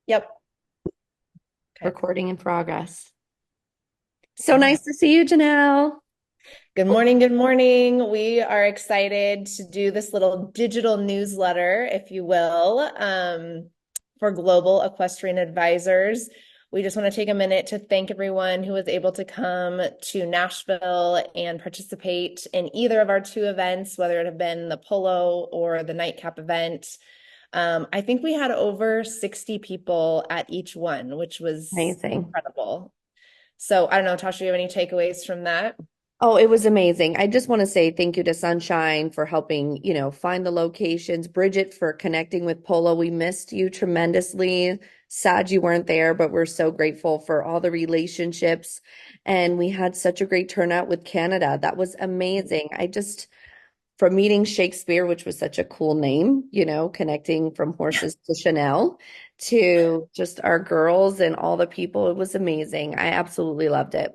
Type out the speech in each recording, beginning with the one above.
Yep. Okay. Recording in progress. So nice to see you, Janelle. Good morning. Good morning. We are excited to do this little digital newsletter, if you will, for Global Equestrian Advisors. We just want to take a minute to thank everyone who was able to come to Nashville and participate in either of our two events, whether it have been the polo or the nightcap event. I think we had over 60 people at each one, which was Amazing. incredible. So I don't know, Tasha, you have any takeaways from that? Oh, it was amazing. I just want to say thank you to Sunshine for helping, find the locations, Bridget for connecting with Polo. We missed you tremendously. Sad you weren't there, but we're so grateful for all the relationships. And we had such a great turnout with Canada. That was amazing. From meeting Shakespeare, which was such a cool name, connecting from horses to Chanel to just our girls and all the people, it was amazing. I absolutely loved it.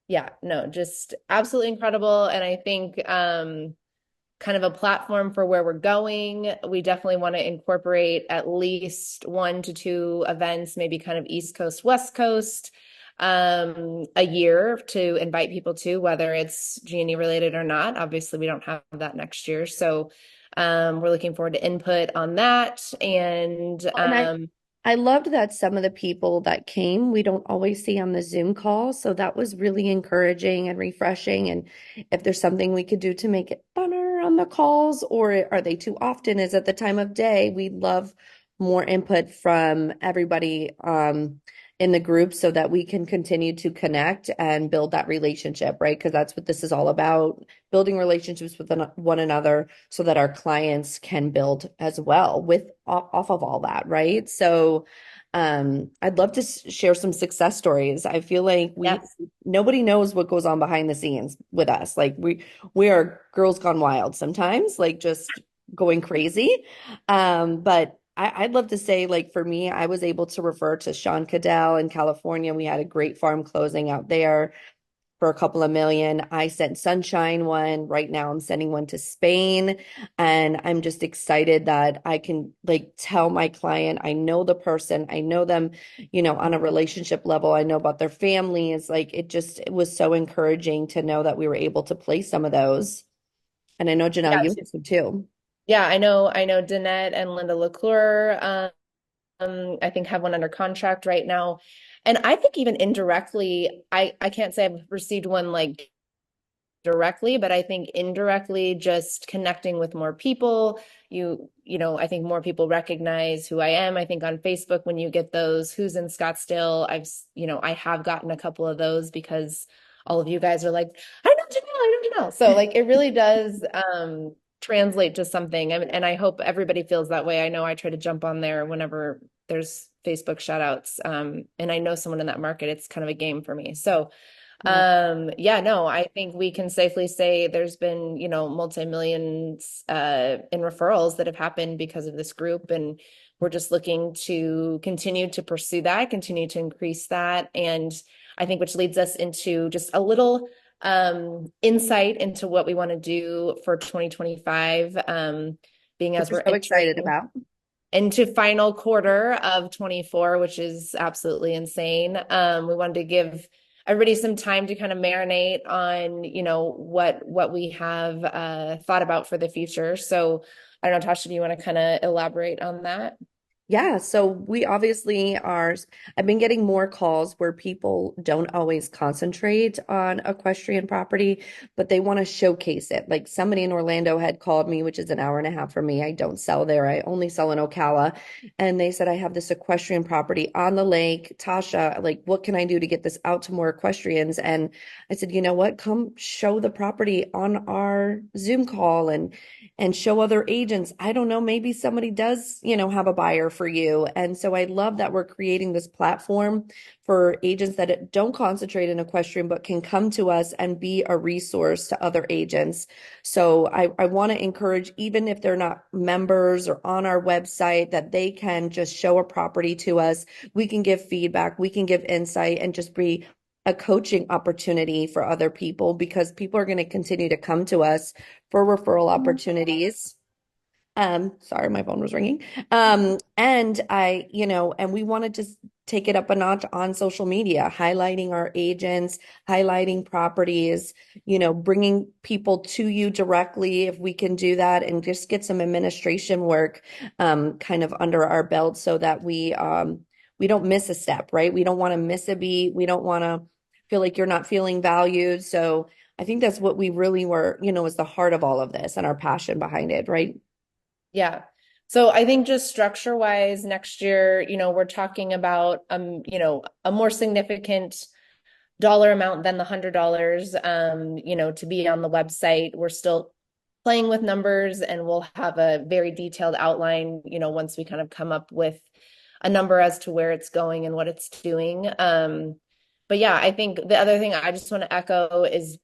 Yeah, no, just absolutely incredible. And I think kind of a platform for where we're going. We definitely want to incorporate at least one to two events, maybe kind of East Coast, West Coast, a year to invite people to, whether it's G&E related or not. Obviously, we don't have that next year. So we're looking forward to input on that. And Oh, and I loved that some of the people that came, we don't always see on the Zoom call. So that was really encouraging and refreshing. And if there's something we could do to make it funner on the calls, or are they too often? Is it the time of day? We'd love more input from everybody in the group so that we can continue to connect and build that relationship, right? Because that's what this is all about, building relationships with one another so that our clients can build as well with off of all that, right? So I'd love to share some success stories. I feel like yes. nobody knows what goes on behind the scenes with us. Like we are girls gone wild sometimes, like just going crazy. But I'd love to say, like for me, I was able to refer to Sean Cadell in California. We had a great farm closing out there for a couple of million. I sent Sunshine one. Right now I'm sending one to Spain. And I'm just excited that I can like tell my client, I know the person, I know them, on a relationship level. I know about their families. Like it was so encouraging to know that we were able to play some of those. And I know Janelle, Yeah. you have some too. Yeah, I know Danette and Linda LaCour, I think have one under contract right now. And I think even indirectly, I can't say I've received one like directly, but I think indirectly just connecting with more people, I think more people recognize who I am. I think on Facebook, when you get those, who's in Scottsdale, I have gotten a couple of those because all of you guys are like, I know Janelle, I know Janelle. So like it really does translate to something. And I hope everybody feels that way. I know I try to jump on there whenever there's Facebook shout outs. And I know someone in that market, it's kind of a game for me. So Yeah. yeah, no, I think we can safely say there's been, multi-millions in referrals that have happened because of this group. And we're just looking to continue to pursue that, continue to increase that. And I think which leads us into just a little insight into what we want to do for 2025, being Which as we're we're so excited entering about. into final quarter of 24, which is absolutely insane. We wanted to give everybody some time to kind of marinate on, what we have thought about for the future. So I don't know, Tasha, do you want to kind of elaborate on that? Yeah, so we obviously are. I've been getting more calls where people don't always concentrate on equestrian property, but they want to showcase it. Like somebody in Orlando had called me, which is an hour and a half from me. I don't sell there, I only sell in Ocala. And they said, I have this equestrian property on the lake. Tasha, like, what can I do to get this out to more equestrians? And I said, you know what? Come show the property on our Zoom call and show other agents. I don't know, maybe somebody does, have a buyer for you. And so I love that we're creating this platform for agents that don't concentrate in equestrian, but can come to us and be a resource to other agents. So I want to encourage, even if they're not members or on our website, that they can just show a property to us. We can give feedback, we can give insight, and just be a coaching opportunity for other people because people are going to continue to come to us for referral opportunities. Sorry, my phone was ringing. And and we want to just take it up a notch on social media, highlighting our agents, highlighting properties, bringing people to you directly if we can do that and just get some administration work kind of under our belt so that we don't miss a step, right? We don't want to miss a beat. We don't want to feel like you're not feeling valued. So I think that's what we really were, is the heart of all of this and our passion behind it, right? Yeah. So I think just structure wise next year, we're talking about a more significant dollar amount than the $100 to be on the website. We're still playing with numbers and we'll have a very detailed outline, once we kind of come up with a number as to where it's going and what it's doing. But yeah, I think the other thing I just want to echo is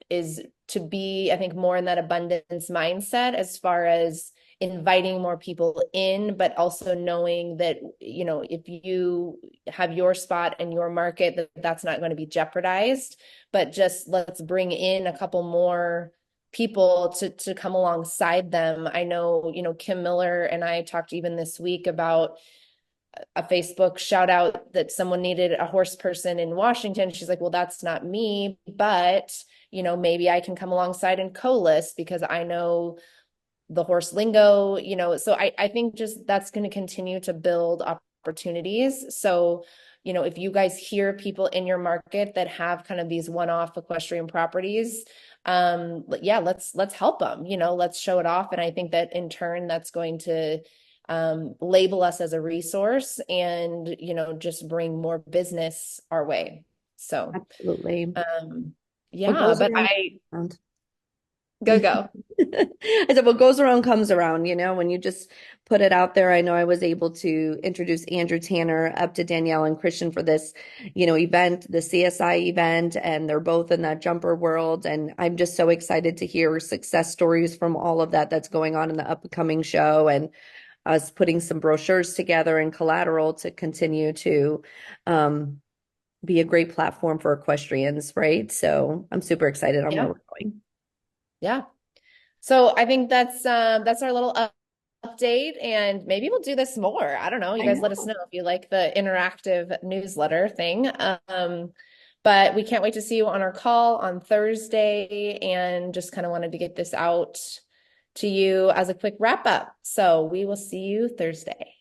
to be, I think, more in that abundance mindset as far as inviting more people in, but also knowing that, if you have your spot and your market, that's not going to be jeopardized, but just let's bring in a couple more people to come alongside them. I know, Kim Miller and I talked even this week about a Facebook shout out that someone needed a horse person in Washington. She's like, well, that's not me, but maybe I can come alongside and co-list because I know the horse lingo, so I think just that's going to continue to build opportunities. So, if you guys hear people in your market that have kind of these one-off equestrian properties, yeah, let's help them, let's show it off. And I think that in turn, that's going to label us as a resource and, just bring more business our way. So, Absolutely. What yeah, goes but around I comes go. around. I said, what goes around comes around, when you just put it out there. I know I was able to introduce Andrew Tanner up to Danielle and Christian for this, event, the CSI event, and they're both in that jumper world. And I'm just so excited to hear success stories from all of that that's going on in the upcoming show and us putting some brochures together and collateral to continue to um, be a great platform for equestrians, right? So I'm super excited on where Yeah. we're going. Yeah. So I think that's our little update, and maybe we'll do this more. I don't know. You I guys let us know. know if you like the interactive newsletter thing. But we can't wait to see you on our call on Thursday, and just kind of wanted to get this out to you as a quick wrap up. So we will see you Thursday.